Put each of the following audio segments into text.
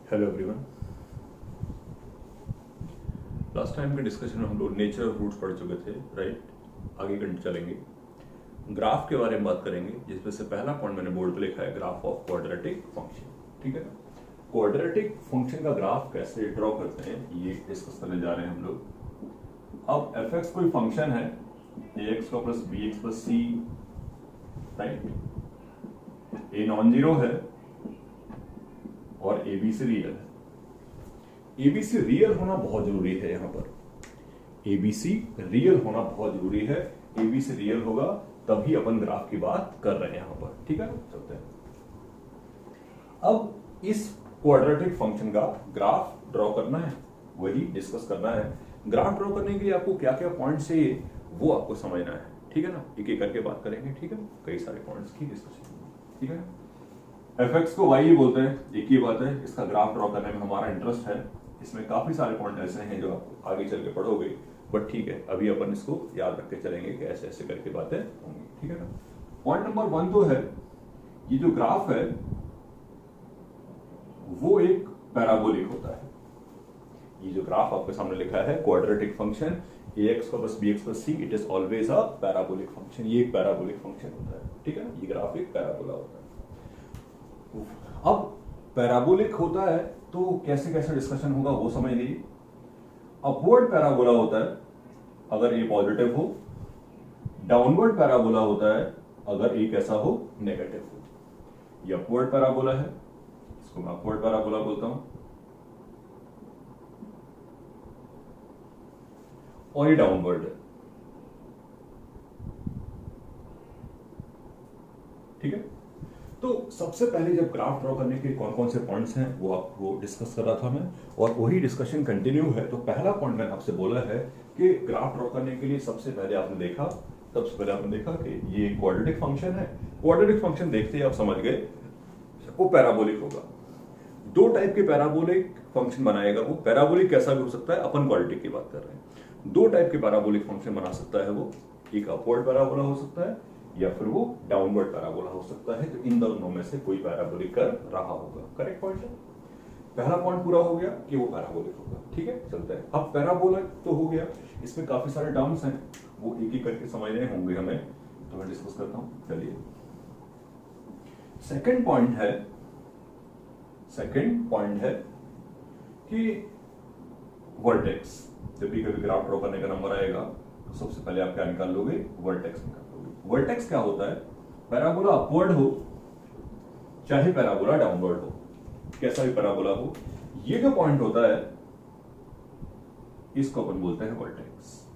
Hello everyone. Last time के discussion में हम लोग नेचर ऑफ रूट्स पढ़ चुके थे, राइट। आगे कंटिन्यू चलेंगे, ग्राफ के बारे में बात करेंगे, जिसमें से पहला पॉइंट मैंने बोर्ड पे लिखा है ग्राफ ऑफ क्वाड्रेटिक फंक्शन। ठीक है ना। क्वाड्रेटिक फंक्शन का ग्राफ कैसे ड्रॉ करते हैं ये डिस्कस करने जा रहे हैं हम लोग। अब एफ एक्स कोई फंक्शन है, ए एक्स का plus b x plus c, right. A non zero है और ए बी से रियल है। एबीसी रियल होना बहुत जरूरी है। यहां पर एबीसी रियल होना बहुत जरूरी है। एबीसी रियल होगा तभी अपन ग्राफ की बात कर रहे हैं यहां पर। ठीक है, चलते हैं। अब इस क्वाड्रेटिक फंक्शन का ग्राफ ड्रॉ करना है, वही डिस्कस करना है। ग्राफ ड्रॉ करने के लिए आपको क्या क्या पॉइंट चाहिए वो आपको समझना है। ठीक है ना, एक एक करके बात करेंगे। ठीक है, कई सारे पॉइंट्स की डिस्कशन। ठीक है, एफ एक्स को वाई ही बोलते हैं, एक ही बात है। इसका ग्राफ ड्रॉ करने में हमारा इंटरेस्ट है। इसमें काफी सारे पॉइंट ऐसे हैं जो आप आगे चल के पढ़ोगे, बट ठीक है, अभी अपन इसको याद रख के चलेंगे कि ऐसे ऐसे करके बातें होंगी। ठीक है ना। पॉइंट नंबर 1 तो है, ये जो ग्राफ है वो एक पैराबोलिक होता है। ये जो ग्राफ आपके सामने लिखा है quadratic function a x plus b x plus c, it is always a parabolic function. ये एक पैराबोलिक फंक्शन होता है। ठीक है ना, ये ग्राफ एक पैराबोला होता है। अब पैराबोलिक होता है तो कैसे कैसे डिस्कशन होगा वो समझ लीजिए। अपवर्ड पैराबोला होता है अगर ए पॉजिटिव हो, डाउनवर्ड पैराबोला होता है अगर ए कैसा हो, नेगेटिव हो। ये अपवर्ड पैराबोला है, इसको मैं अपवर्ड पैराबोला बोलता हूं, और ये डाउनवर्ड है। ठीक है, तो सबसे पहले जब ग्राफ ड्रॉ करने के कौन कौन से पॉइंट्स हैं वो आपको डिस्कस कर रहा था मैं, और वही डिस्कशन कंटिन्यू है। तो पहला पॉइंट मैंने आपसे बोला है कि ग्राफ ड्रॉ करने के लिए सबसे पहले आपने देखा कि ये क्वाड्रेटिक फंक्शन है। क्वाड्रेटिक फंक्शन देखते ही आप समझ गए वो पैराबोलिक होगा। दो टाइप के पैराबोलिक फंक्शन बनाएगा वो। पैराबोलिक कैसा भी हो सकता है, अपन क्वाड्रेटिक की बात कर रहे हैं। दो टाइप के पैराबोलिक फंक्शन बना सकता है वो, एक अपवर्ड पैराबोला हो सकता है या फिर वो डाउनवर्ड पैराबोला हो सकता है। तो इन दोनों में से कोई पैराबोलिक कर रहा होगा। करेक्ट पॉइंट है। पहला पॉइंट पूरा हो गया कि वो पैराबोलिक होगा। ठीक है, चलते हैं। अब पैराबोलिक तो हो गया, इसमें काफी सारे टर्म्स हैं, वो एक एक करके समझने होंगे हमें, तो मैं डिस्कस करता हूं। चलिए, सेकंड पॉइंट है कि वर्टेक्स। जब भी कभी ग्राफ ड्रॉ करने का नंबर आएगा तो सबसे पहले आप क्या निकाल लोगे, वर्टेक्स निकाल लोगे। वर्टेक्स क्या होता है, पैराबोला अपवर्ड हो चाहे पैराबोला डाउनवर्ड हो, कैसा भी पैराबोला हो, ये जो पॉइंट होता है इसको अपन बोलते हैं वर्टेक्स।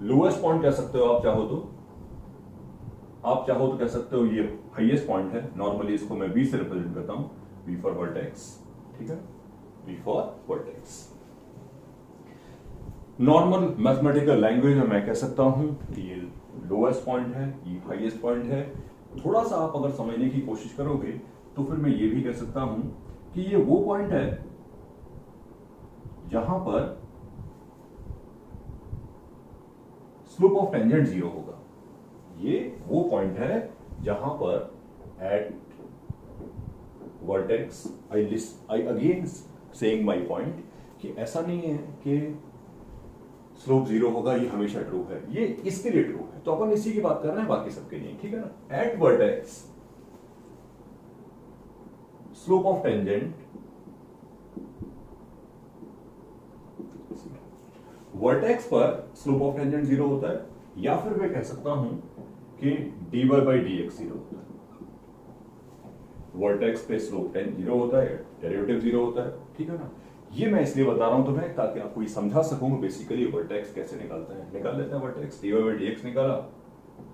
लोएस्ट पॉइंट कह सकते हो आप चाहो तो कह सकते हो ये हाईएस्ट पॉइंट है। नॉर्मली इसको मैं बी से रिप्रेजेंट करता हूं, बी फॉर वर्टेक्स। ठीक है, b for vertex. Normal mathematical language में मैं कह सकता हूं कि ये लोएस्ट पॉइंट है, ये हाईएस्ट पॉइंट है। थोड़ा सा आप अगर समझने की कोशिश करोगे तो फिर मैं ये भी कह सकता हूं कि ये वो पॉइंट है जहां पर स्लोप ऑफ टेंजेंट 0 होगा। ये वो पॉइंट है जहां पर eight vertex I again saying my point कि ऐसा नहीं है कि स्लोप 0 होगा, ये हमेशा ट्रू है। ये इसके लिए ट्रू है, तो अपन इसी की बात कर रहे हैं, बाकी सबके लिए। ठीक है ना। Eight vertex slope of tangent, vertex पर स्लोप ऑफ टेंजेंट 0 होता है, या फिर मैं कह सकता हूं कि dy बाई dx 0 होता है। वर्टेक्स पे स्लोप 0 होता है, डेरिवेटिव 0 होता है। ठीक है ना। ये मैं इसलिए बता रहा हूं तुम्हें ताकि आपको ये समझा सकूं बेसिकली वर्टेक्स कैसे निकालते हैं। निकाल लेते हैं वर्टेक्स। dy बाई dx निकाला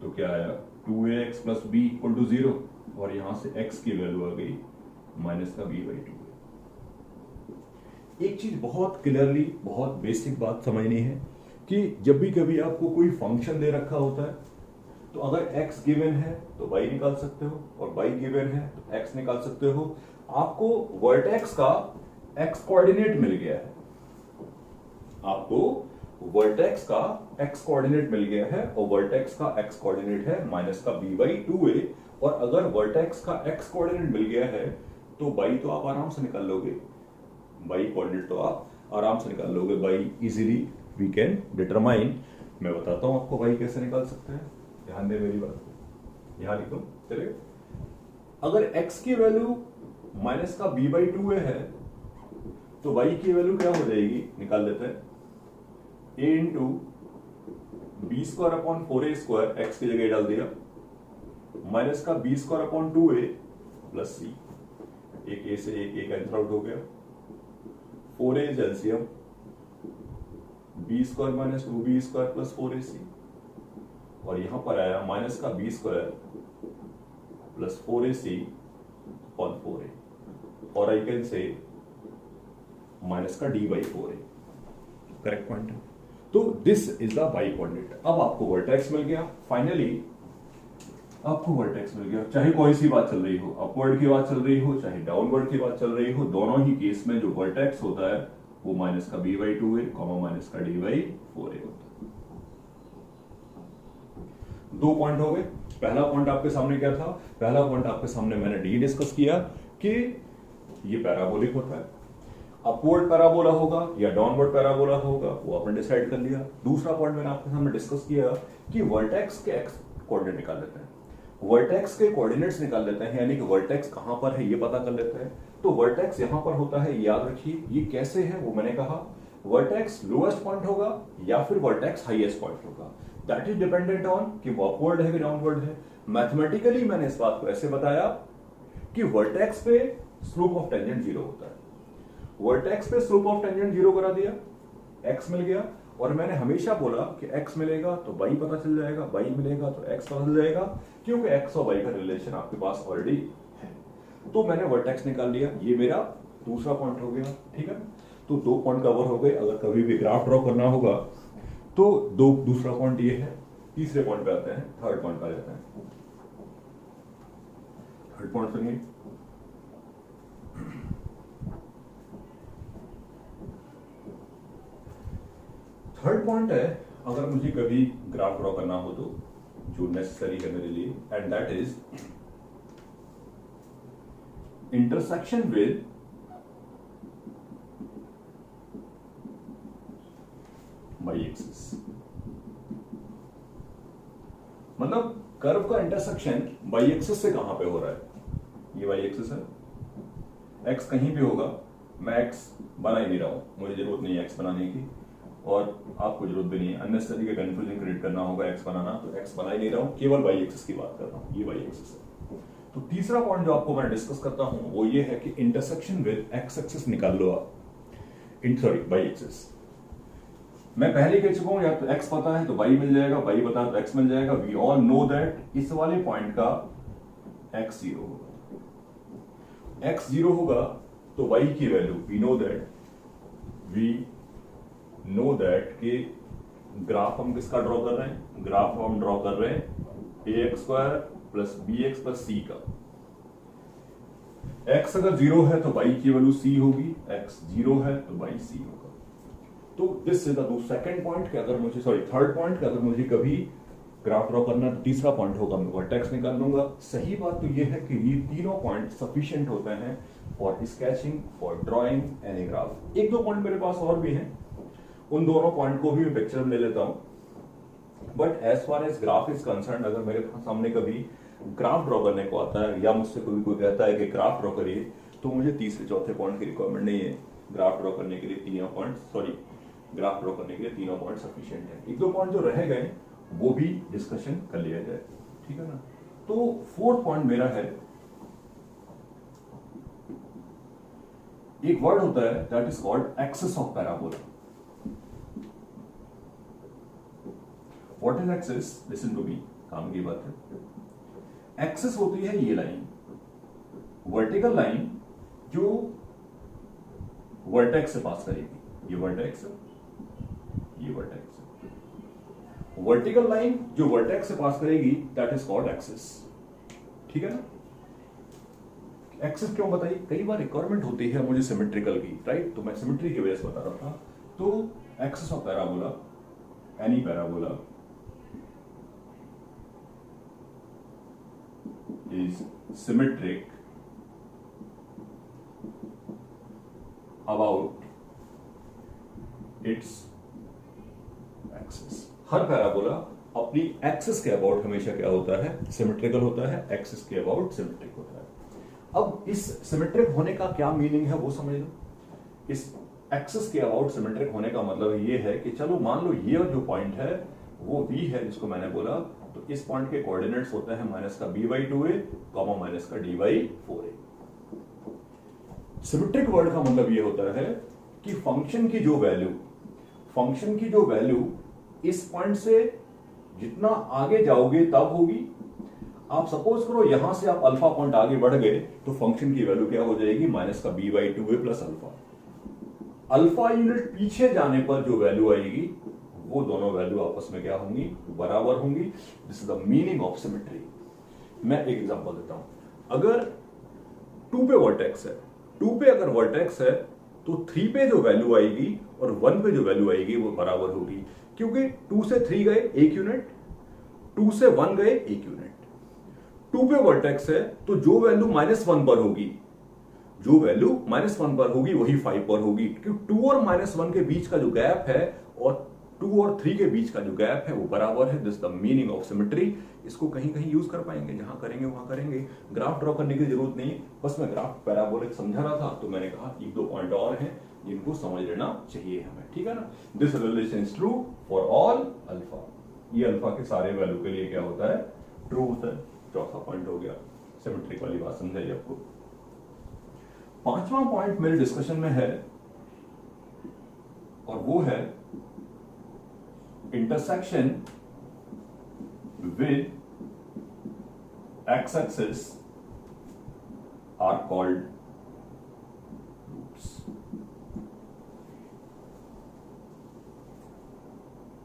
तो क्या आया, 2ax plus b equal to 0, और यहां से x की वैल्यू आ गई माइनस का b बाई 2। एक चीज बहुत क्लियरली, बहुत बेसिक बात समझनी है कि जब भी कभी आपको कोई फंक्शन दे रखा होता है तो अगर x गिवन है तो y निकाल सकते हो, और y गिवन है तो x निकाल सकते हो। आपको वर्टेक्स का x कोऑर्डिनेट मिल गया है, वर्टेक्स का x कोऑर्डिनेट मिल गया है, और वर्टेक्स का x कोऑर्डिनेट है माइनस का b बाई 2a, और अगर वर्टेक्स का एक्स कोऑर्डिनेट मिल गया है तो बाई तो आप आराम से निकाल लोगे, बाई कोऑर्डिनेट तो आप आराम से निकाल लोगे, by easily we can determine. मैं बताता हूं आपको बाई कैसे निकाल सकते हैं, ध्यान दे मेरी बात को, यहां लिखो चलिए। अगर x की वैल्यू माइनस का b/2a है तो y की वैल्यू क्या हो जाएगी, निकाल लेते हैं, a इंटू b²/4a², x की जगह डाल दिया, माइनस का b²/2a प्लस c, एक a से एक कैंसिल आउट हो गया, 4a is LCM, b² minus 2b² plus 4ac, और यहां पर आया माइनस का b² plus 4ac upon 4a, और आई कैन से माइनस का d/4a, करेक्ट पॉइंट है। तो this is the by coordinate. अब आपको वर्टेक्स मिल गया, फाइनली आपको वर्टेक्स मिल गया, चाहे कोई सी बात चल रही हो, अपवर्ड की बात चल रही हो चाहे डाउनवर्ड की बात चल रही हो, दोनों ही केस में जो वर्टेक्स होता है वो माइनस का b/2a माइनस का d/4a होता है। दो पॉइंट हो गए। पहला पॉइंट आपके सामने क्या था, पहला पॉइंट आपके सामने मैंने डी डिस्कस किया कि ये पैराबोलिक होता है, अपवर्ड पैराबोला होगा या डाउनवर्ड पैराबोला होगा, वो आपने डिसाइड कर लिया। दूसरा पॉइंट मैंने आपके सामने डिस्कस किया कि वर्टेक्स के एक्स कोऑर्डिनेट निकाल लेते हैं, वर्टेक्स के कोऑर्डिनेट्स निकाल लेते हैं, यानी कि वर्टेक्स कहां पर है ये पता कर लेते हैं। तो वर्टेक्स यहां पर होता है, याद रखिए ये कैसे है वो मैंने कहा, वर्टेक्स लोएस्ट पॉइंट होगा या फिर वर्टेक्स हाईएस्ट पॉइंट होगा, दैट इज डिपेंडेंट ऑन कि वो अपवर्ड है कि डाउनवर्ड है। मैथमेटिकली मैंने इस बात को ऐसे बताया कि वर्टेक्स पे स्लोप ऑफ टेंजेंट 0 होता है, वर्टेक्स पे स्लोप ऑफ टेंजेंट 0 करा दिया, x मिल गया, और मैंने हमेशा बोला कि x मिलेगा तो y पता चल जाएगा, y मिलेगा तो x पता चल जाएगा, क्योंकि x और y का रिलेशन आपके पास ऑलरेडी है। तो मैंने वर्टेक्स निकाल लिया, ये मेरा दूसरा पॉइंट हो गया, ठीक है। तो दो पॉइंट कवर हो गए। अगर कभी भी ग्राफ ड्रॉ करना होगा तो दूसरा पॉइंट ये है। तीसरे पॉइंट पे आते हैं, थर्ड पॉइंट पे आ जाते हैं। थर्ड पॉइंट सुनिए, थर्ड पॉइंट है, अगर मुझे कभी ग्राफ ड्रॉ करना हो तो जो नेसेसरी है मेरे लिए, and that is intersection with by axis, मतलब कर्व का इंटरसेक्शन बाई एक्सिस से कहां पे हो रहा है, ये बाई एक्सिस है, एक्स कहीं भी होगा, मैं एक्स बना ही नहीं रहा हूं, मुझे जरूरत नहीं है एक्स बनाने की, और आपको जरूरत भी नहीं है, अननेसेसरी का कंफ्यूजन क्रिएट करना होगा एक्स बनाना, तो एक्स बना ही नहीं रहा हूं, केवल वाई एक्सिस की बात कर रहा हूं, ये वाई एक्सिस है। तो तीसरा पॉइंट जो आपको मैं डिस्कस करता हूं वो ये है कि इंटरसेक्शन विद एक्स एक्सिस निकाल लो आप, सॉरी वाई एक्सिस। मैं पहले कह चुका हूं, या तो एक्स पता है तो वाई मिल जाएगा, वाई पता है तो एक्स मिल जाएगा। वी ऑल नो दैट इस वाले पॉइंट का एक्स 0 होगा, एक्स 0 होगा तो वाई की वैल्यू वी नो दैट कि ग्राफ हम किसका ड्रॉ कर रहे हैं, ग्राफ हम ड्रॉ कर रहे हैं ax² plus bx plus c का। x अगर 0 है तो y की वैल्यू c होगी, x 0 है तो y c होगा। तो this is the second point कि अगर मुझे, सॉरी थर्ड पॉइंट कि अगर मुझे कभी ग्राफ ड्रॉ करना है तो तीसरा पॉइंट होगा, मैं वर्टेक्स निकाल लूंगा। सही बात तो ये है कि ये तीनों पॉइंट सफिशिएंट होते हैं for sketching, for drawing any graph. एक दो पॉइंट मेरे पास और भी हैं, उन दोनों पॉइंट को भी मैं पिक्चर में ले लेता हूं। But as far as graph is concern, अगर मेरे सामने कभी ग्राफ ड्रॉ करने को आता है या मुझसे कोई कहता है कि ग्राफ ड्रॉ करिए, तो मुझे तीसरे चौथे पॉइंट की रिक्वायरमेंट नहीं है। ग्राफ ड्रॉ करने के लिए तीनों पॉइंट सफिशिएंट है। एक दो पॉइंट जो रह गए वो भी डिस्कशन कर लिया जाए, ठीक है ना। तो फोर्थ पॉइंट मेरा है, एक वर्ड होता है that is called axis of parabola. What is axis? Listen to me, काम की बात है। एक्सिस होती है ये लाइन, वर्टिकल लाइन जो वर्टेक्स से पास करेगी, ये वर्टेक्स है, ये वर्टेक्स है। वर्टिकल लाइन जो वर्टेक्स से पास करेगी दैट इज कॉल्ड एक्सिस, ठीक है ना। एक्सिस क्यों बताई? कई बार रिक्वायरमेंट होती है मुझे सिमेट्रिकल की, राइट, तो मैं सिमेट्री की वजह से बता रहा था। तो axis of parabola, any parabola is symmetric about its axis। Her parabola अपनी एक्सिस के अबाउट हमेशा क्या होता है, सिमेट्रिकल होता है, एक्सिस के अबाउट सिमेट्रिक होता है। अब इस सिमेट्रिक होने का क्या मीनिंग है वो समझ लो। इस एक्सिस के अबाउट सिमेट्रिक होने का मतलब ये है कि चलो मान लो ये जो पॉइंट है वो बी है जिसको मैंने बोला, तो इस पॉइंट के कोऑर्डिनेट्स होते हैं माइनस का b/2a कॉमा माइनस का d/4a। सिमेट्रिक वर्ड का मतलब ये होता है कि फंक्शन की जो वैल्यू इस पॉइंट से जितना आगे जाओगे तब होगी। आप सपोज करो यहां से आप अल्फा पॉइंट आगे बढ़ गए तो फंक्शन की वैल्यू क्या हो जाएगी, माइनस का b/2a plus alpha. Alpha unit पीछे जाने पर जो वैल्यू आएगी वो दोनों वैल्यू आपस में क्या होंगी, बराबर होंगी। This is the meaning of symmetry. मैं एक एग्जांपल देता हूं। अगर 2 पे वर्टेक्स है, 2 पे अगर वर्टेक्स है तो 3 पे जो वैल्यू आएगी और 1 पे जो वैल्यू आएगी वो बराबर होगी, क्योंकि 2 से 3 गए 1 यूनिट, 2 से 1 गए 1 यूनिट। 2 पे वर्टेक्स है तो जो वैल्यू -1 पर होगी, वही 5 पर होगी, क्योंकि 2 और -1 के बीच का जो गैप है और 2 और 3 के बीच का जो गैप है वो बराबर है। This the meaning of symmetry. इसको कहीं कहीं यूज कर पाएंगे, जहां करेंगे वहां करेंगे। ग्राफ ड्रॉ करने की जरूरत नहीं, बस मैं ग्राफ पैराबोलिक समझा रहा था तो मैंने कहा 1-2 पॉइंट और हैं जिनको समझ लेना चाहिए हमें, ठीक है ना। This relation is true for all alpha. ये अल्फा के सारे वैल्यू के लिए क्या होता है, ट्रू होता है। चौथा पॉइंट हो गया, सिमेट्रिक वाली बात समझाई आपको। 5वां पॉइंट मेरे डिस्कशन में है और वो है intersection with x axis are called roots.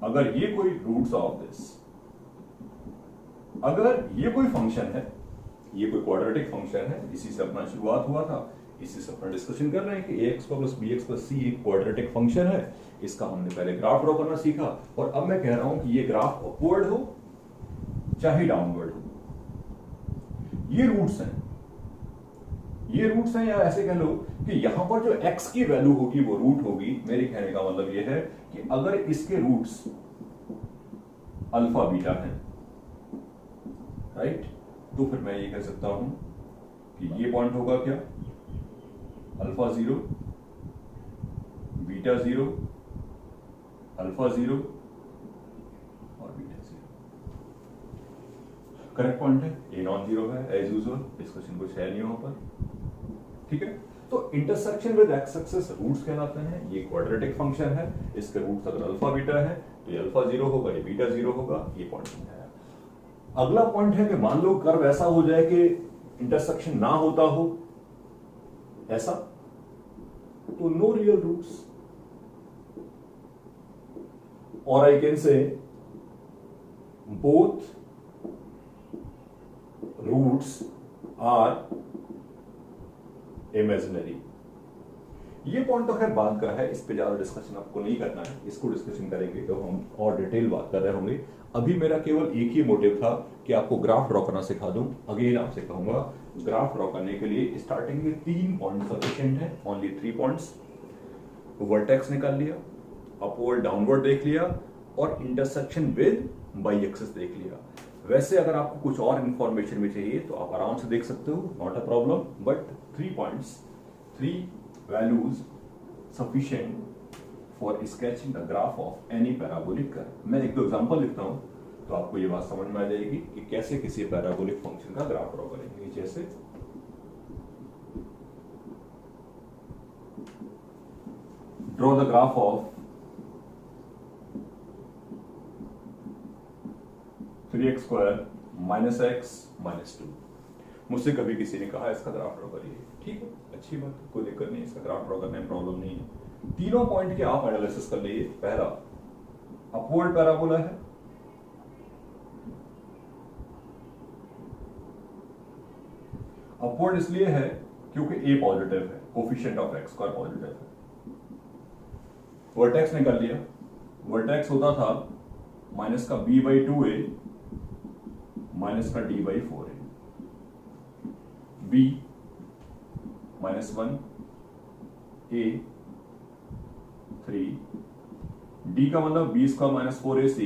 अगर ये कोई रूट्स ऑफ दिस, अगर ये कोई फंक्शन है, ये कोई क्वाड्रेटिक फंक्शन है, इसी से अपना शुरुआत हुआ था, इसी से अपना डिस्कशन कर रहे हैं कि ax plus bx plus c एक क्वाड्रेटिक फंक्शन है। इसका हमने पहले ग्राफ ड्रॉ करना सीखा और अब मैं कह रहा हूं कि ये ग्राफ अपवर्ड हो चाहे डाउनवर्ड हो, ये रूट्स हैं, या ऐसे कह लो कि यहां पर जो x की वैल्यू होगी वो रूट होगी। मेरे कहने का मतलब ये है कि अगर इसके रूट्स अल्फा बीटा हैं, राइट, तो फिर मैं ये कह सकता हूं कि ये पॉइंट होगा क्या, अल्फा 0 बीटा 0 अल्फा 0 और बीटा 0। करेक्ट पॉइंट है, ए नॉन 0 है एज यूजुअल, डिस्कशन कुछ है नहीं वहां पर, ठीक है। तो intersection with x axis roots कहलाते हैं। ये क्वाड्रेटिक फंक्शन है, इसके रूट्स अगर अल्फा बीटा है तो ये अल्फा 0 होगा, ये बीटा 0 होगा। ये पॉइंट समझाया। अगला पॉइंट है कि मान लो कर्व ऐसा हो जाए कि इंटरसेक्शन ना होता हो, ऐसा, तो नो रियल रूट्स, और I can say both roots are imaginary. ये पॉइंट तो खैर बाद का है, इस पे ज्यादा डिस्कशन आपको नहीं करना है, इसको डिस्कशन करेंगे तो हम और डिटेल बात कर रहे होंगे। अभी मेरा केवल एक ही मोटिव था कि आपको ग्राफ ड्रॉ करना सिखा दूं। अगेन आपसे कहूंगा ग्राफ ड्रॉ करने के लिए स्टार्टिंग में 3 पॉइंट सफिशिएंट है, ओनली 3 पॉइंट्स। वर्टेक्स निकाल लिया, अपवर्ड डाउनवर्ड देख लिया और इंटरसेक्शन विद बाई एक्सिस देख लिया। वैसे अगर आपको कुछ और इंफॉर्मेशन भी चाहिए तो आप आराम से देख सकते हो, not a problem, but 3 points, 3 values sufficient for sketching the graph of any parabolic curve. मैं 1-2 एग्जांपल लिखता हूं तो आपको ये बात समझ में आ जाएगी कि कैसे किसी पैराबोलिक फंक्शन का ग्राफ ड्रॉ करेंगे। जैसे draw the graph of 3x² - x - 2। मुझसे कभी किसी ने कहा इसका ग्राफ ड्रॉ करिए, ठीक है, अच्छी बात, कोई दिक्कत नहीं, इसका ग्राफ ड्रॉ करने में प्रॉब्लम नहीं है। तीनों पॉइंट के आप एनालिसिस कर लीजिए। पहला अपवर्ड पैराबोला है, अपवर्ड इसलिए है क्योंकि a पॉजिटिव है, coefficient of x square positive है। वर्टेक्स निकाल लिया, वर्टेक्स होता था माइनस का b/2a माइनस का d/4a। b -1 a 3 d का मतलब b square minus 4ac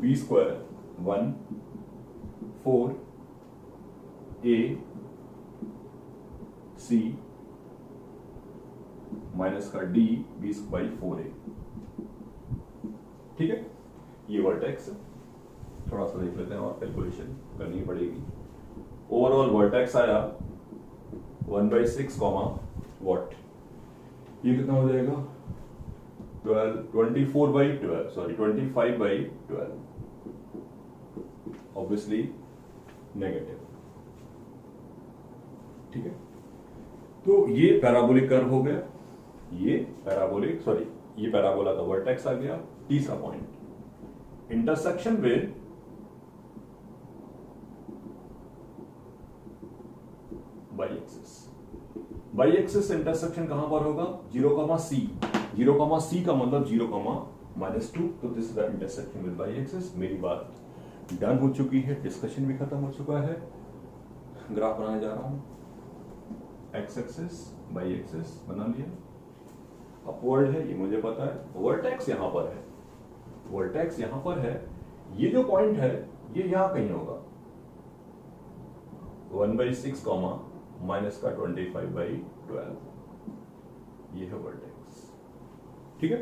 b square 1 4 a c minus का d 20/4a। ठीक है, ये वर्टेक्स है। थोड़ा सा देख लेते हैं और कैलकुलेशन करनी पड़ेगी। ओवरऑल वर्टेक्स आया 1/6 वॉट, ये कितना हो जाएगा 24/12 सॉरी 25/12, ऑब्वियसली नेगेटिव। ठीक है, तो ये पैराबोलिक कर्व हो गया, ये पैराबोलिक सॉरी ये पैराबोला का वर्टेक्स आ गया। तीसरा point, intersection with by axis. By axis intersection कहां पर होगा 0,c। 0,c का मतलब 0,-2, तो this is the intersection with by axis. मेरी बात डन हो चुकी है, डिस्कशन भी खत्म हो चुका है। ग्राफ बनाने जा रहा हूं, एक्स एक्सिस बाई एक्सिस बना लिया, अपवर्ड है ये मुझे पता है, वर्टेक्स यहां पर है, वर्टेक्स यहां पर है। ये जो पॉइंट है ये यहां कहीं होगा 1/6 माइनस का 25/12, ये है वर्टेक्स। ठीक है,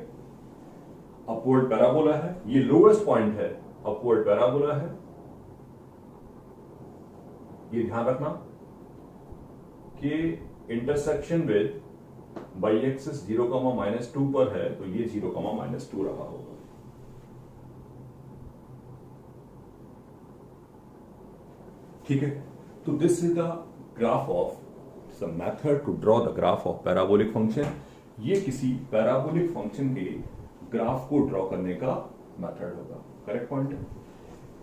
अपवर्ड पैराबोला है, ये लोएस्ट पॉइंट है, अपवर्ड पैराबोला है, ये ध्यान रखना कि इंटरसेक्शन विद बाई एक्सिस 0,-2 पर है, तो ये 0,-2 रहा होगा। ठीक है, तो this is the graph of the method to draw the graph of parabolic function. ये किसी पैराबोलिक फंक्शन के ग्राफ को ड्रॉ करने का मेथड होगा। करेक्ट पॉइंट है।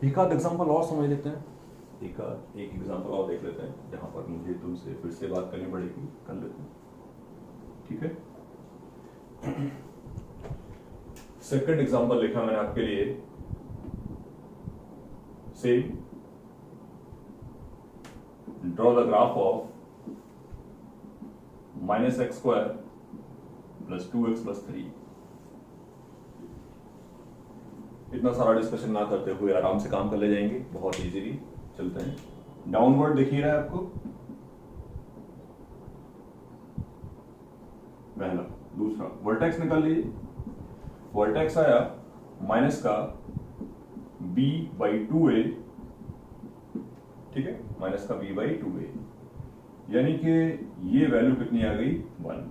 एक आध एग्जांपल और समझ लेते हैं, एक एग्जांपल और देख लेते हैं जहां पर मुझे तुमसे फिर से बात करनी पड़ेगी, कर लेते हैं। ठीक है, सेकंड एग्जांपल लिखा मैंने आपके लिए, same draw the graph of -x² plus 2x plus 3। इतना सारा डिस्कशन ना करते हुए आराम से काम कर ले जाएंगे, बहुत इजीली चलते हैं। डाउनवर्ड दिख ही रहा है आपको, पहला। दूसरा वर्टेक्स निकाल लीजिए, वर्टेक्स आया माइनस का b/2a, ठीक है, माइनस का b/2a, यानी कि ये वैल्यू कितनी आ गई 1,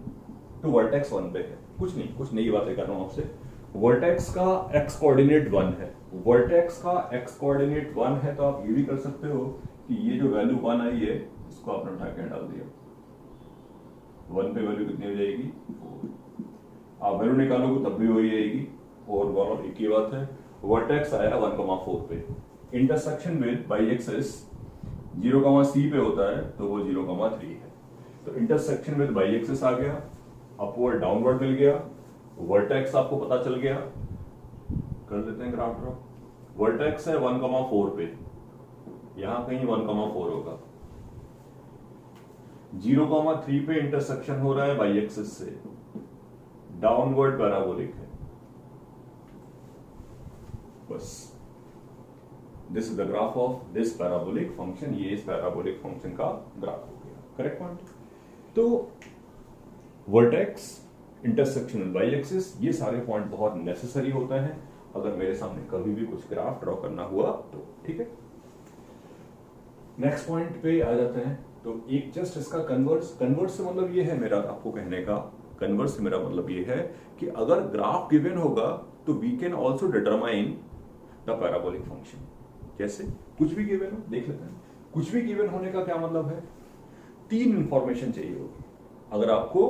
तो वर्टेक्स 1 पे है। कुछ नहीं, कुछ नई बातें कर रहा हूं आपसे। वर्टेक्स का एक्स कोऑर्डिनेट 1 है, वर्टेक्स का एक्स कोऑर्डिनेट 1 है, तो आप ये भी कर सकते हो कि ये जो वैल्यू 1 आई है इसको आपने उठा के डाल दिया, 1 पे वैल्यू कितनी हो जाएगी 4। आप वैल्यू निकालोगे तब भी वही आएगी, और एक ही बात है, वर्टेक्स आया 1,4 पे, intersection with by axis 0,c पे होता है, तो वो 0,3 है। तो इंटरसेक्शन विद बाई एक्सिस आ गया, अपवर्ड डाउनवर्ड मिल गया, वर्टेक्स आपको पता चल गया। कर लेते हैं ग्राफ ड्रॉ। वर्टेक्स है 1,4 पे, यहां कहीं 1,4 होगा, 0,3 पे इंटरसेक्शन हो रहा है बाई एक्सिस से, डाउनवर्ड पैराबोलिक है। बस this is the graph of this parabolic function, ये इस पैराबोलिक फंक्शन का ग्राफ हो गया। Correct point. तो वर्टेक्स, इंटरसेक्शन बाई एक्सिस, ये सारे पॉइंट बहुत नेसेसरी होते हैं अगर मेरे सामने कभी भी कुछ ग्राफ ड्रॉ करना हुआ तो। ठीक है, नेक्स्ट पॉइंट पे आ जाते हैं। तो एक जस्ट इसका कन्वर्स से मतलब ये है मेरा आपको कहने का, कन्वर्स से मेरा मतलब ये है कि अगर ग्राफ गिवन होगा तो we can also determine the parabolic function. कैसे? कुछ भी गिवन हो, देख लेते हैं। कुछ भी गिवन होने का क्या मतलब है, 3 इंफॉर्मेशन चाहिए होगी। अगर आपको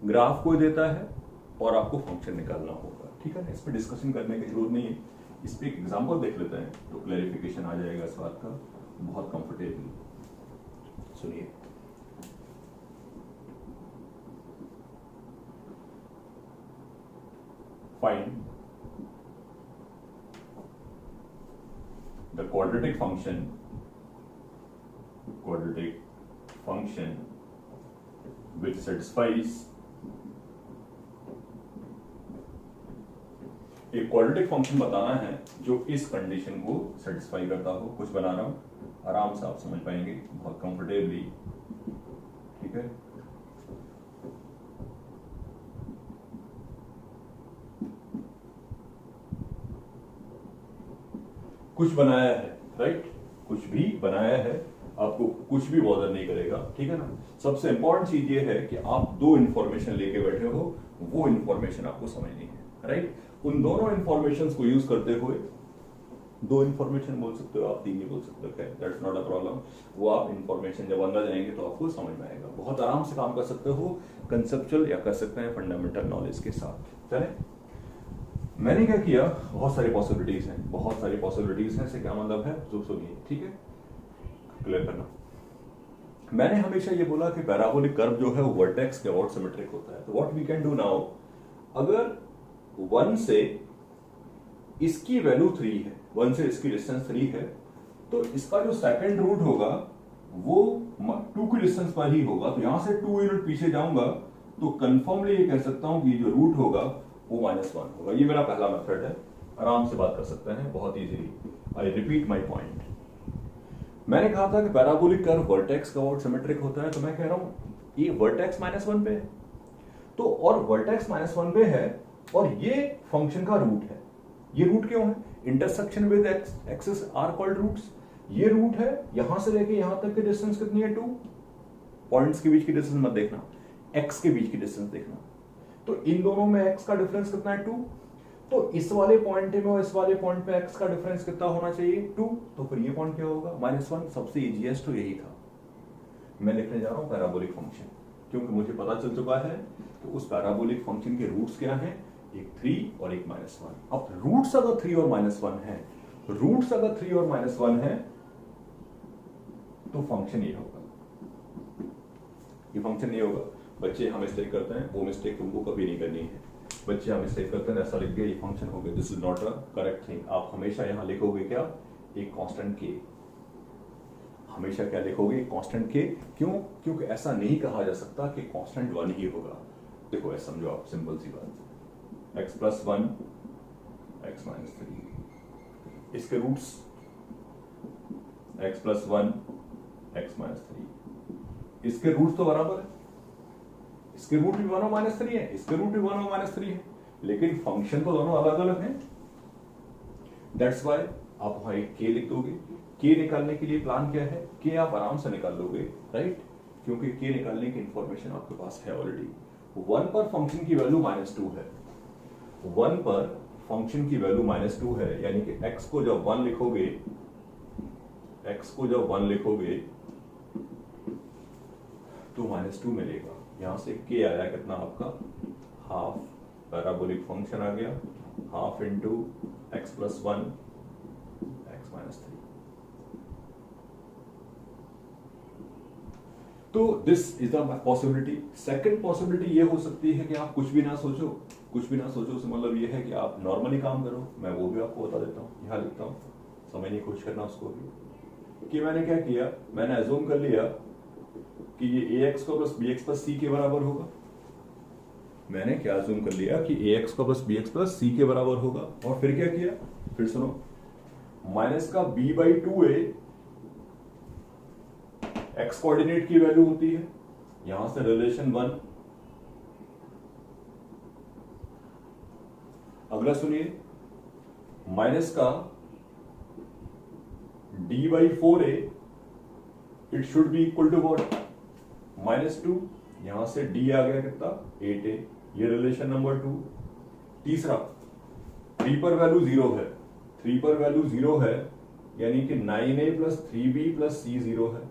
ग्राफ कोई देता है और आपको फंक्शन निकालना होगा, ठीक है ना, इस पर डिस्कशन करने की जरूरत नहीं है। इस पर एक एग्जाम्पल देख लेते हैं तो क्लैरिफिकेशन आ जाएगा इस बात का बहुत कंफर्टेबली। सुनिए, find the quadratic function quadratic function which satisfies एक क्वाड्रेटिक फंक्शन बताना है जो इस कंडीशन को सेटिस्फाई करता हो। कुछ बना रहा हूं, आराम से आप समझ पाएंगे बहुत कंफर्टेबली, ठीक है। कुछ बनाया है, राइट, कुछ भी बनाया है, आपको कुछ भी बॉदर नहीं करेगा, ठीक है ना। सबसे इंपॉर्टेंट चीज ये है कि आप दो इंफॉर्मेशन लेके बैठे हो, वो इंफॉर्मेशन आपको समझनी है, राइट। उन दोनों इंफॉर्मेशन को यूज करते हुए, दो इंफॉर्मेशन बोल सकते हो आप, तीन ही बोल सकते हो, दैट्स नॉट अ प्रॉब्लम। वो आप इंफॉर्मेशन जब अंदर जाएंगे तो आपको समझ में आएगा, बहुत आराम से काम कर सकते हो, कंसेप्चुअल या कर सकते हैं फंडामेंटल नॉलेज के साथ। चले, मैंने क्या किया, बहुत सारी पॉसिबिलिटीज हैं, बहुत सारी पॉसिबिलिटीज हैं, इससे क्या मतलब है, जो सुनिए, ठीक है, क्लियर करना। मैंने हमेशा ये बोला कि पैराबोलिक कर्व जो है वो वर्टेक्स के आउट सिमेट्रिक होता है। तो what we can do now, अगर 1 से इसकी वैल्यू 3 है, 1 से इसकी डिस्टेंस 3 है, तो इसका जो सेकंड रूट होगा वो 2 की डिस्टेंस पर ही होगा। तो यहां से 2 यूनिट पीछे जाऊंगा तो कंफर्मली ये कह सकता हूं कि जो रूट होगा वो -1 होगा। ये मेरा पहला मेथड है, आराम से बात कर सकते हैं बहुत easily. I repeat my point. मैंने कहा था कि पैराबोलिक कर्व वर्टेक्स का आउट सिमेट्रिक होता है, तो मैं कह रहा हूं ये वर्टेक्स -1 पे है, तो और वर्टेक्स -1 पे है और ये फंक्शन का रूट है। ये रूट क्यों है, intersection with axis are called roots. ये रूट है, यहां से लेके यहां तक की डिस्टेंस कितनी है, 2 पॉइंट्स के बीच की डिस्टेंस मत देखना, एक्स के बीच की डिस्टेंस देखना। तो इन दोनों में एक्स का डिफरेंस कितना है, 2। तो इस वाले पॉइंट में और इस वाले पॉइंट पे एक्स का डिफरेंस कितना होना चाहिए, 2। तो फिर ये पॉइंट क्या होगा, -1। सबसे इजीएस्ट तो यही था। मैं लिखने जा रहा हूं पैराबोलिक फंक्शन, क्योंकि मुझे पता चल चुका है कि उस पैराबोलिक फंक्शन के रूट्स क्या हैं, एक 3 और एक -1। अब रूट्स अगर 3 और -1 है, रूट्स अगर 3 और -1 है तो फंक्शन ये होगा, ये फंक्शन ये होगा। बच्चे हम मिस्टेक करते हैं, वो मिस्टेक तुमको कभी नहीं करनी है। बच्चे हम मिस्टेक करते हैं, ऐसा लिख दिया ये फंक्शन हो गया, this is not a correct thing. आप हमेशा यहां लिखोगे क्या, एक कांस्टेंट के, हमेशा क्या लिखोगे, कांस्टेंट के। क्यों, क्योंकि ऐसा नहीं कहा जा सकता कि कांस्टेंट 1 ही होगा। देखो ऐसा समझो आप, सिंपल सी बात, x + 1 x - 3, इसके रूट्स x + 1 x - 3, इसके रूट्स तो बराबर है, इसके रूट भी 1 और -3 है, इसके रूट भी 1 और -3 है, लेकिन फंक्शन तो दोनों अलग अलग हैं। दैट्स वाई आप वहां एक k लिख दोगे। k निकालने के लिए प्लान क्या है, k आप आराम से निकाल लोगे, राइट, क्योंकि k निकालने की इंफॉर्मेशन आपके पास है ऑलरेडी। 1 पर फंक्शन की वैल्यू -2 है, 1 पर फंक्शन की वैल्यू -2 है, यानी कि x को जब 1 लिखोगे, x को जब 1 लिखोगे तो -2 मिलेगा। यहां से k आया कितना आपका, हाफ, पैराबोलिक फंक्शन आ गया, हाफ इंटू x + 1 x - 3। तो this is the possibility. Second possibility ये हो सकती है कि आप कुछ भी ना सोचो, कुछ भी ना सोचो से मतलब ये है कि आप नॉर्मली काम करो। मैं वो भी आपको बता देता हूँ, यहाँ लिखता हूँ, समझने की कोशिश करना उसको भी। कि मैंने क्या किया, मैंने अज्यूम कर लिया कि ये ax को प्लस bx प्लस c के बराबर होगा। मैंने क्या अज्यूम कर लिया कि ax को प्लस bx प्लस c के बराबर होगा, और फिर क्या किया, फिर सुनो, माइनस का b/2a x कोऑर्डिनेट की वैल्यू होती है, यहां से रिलेशन 1। अगला सुनिए, माइनस का d/4a it should be equal to what, -2। यहां से d आ गया कितना, 8a, ये रिलेशन नंबर 2। तीसरा, 3 पर वैल्यू 0 है, 3 पर वैल्यू 0 है, यानी कि 9a + 3b + c 0 है।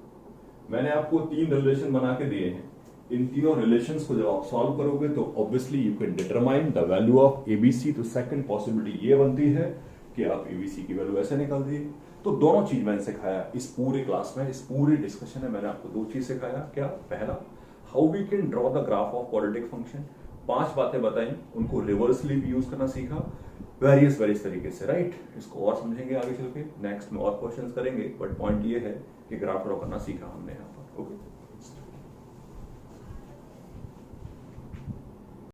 मैंने आपको 3 रिलेशन बना के दिए हैं, इन तीनों रिलेशंस को जब आप सॉल्व करोगे तो obviously you can determine the value of ABC. तो सेकंड पॉसिबिलिटी ये बनती है कि आप एबीसी की वैल्यू ऐसे निकाल दिए। तो दोनों चीज मैंने सिखाया इस पूरे क्लास में, इस पूरे डिस्कशन में मैंने आपको 2 चीज सिखाया। क्या, पहला, how we can draw the graph of quadratic function, 5 बातें बताई, उनको रिवर्सली भी यूज करना सीखा। वेरियस तरीके से, राइट। इसको और समझेंगे आगे चल के, नेक्स्ट में और क्वेश्चंस करेंगे, बट पॉइंट ये है कि ग्राफ ड्रॉ करना सीखा हमने यहाँ पर। ओके।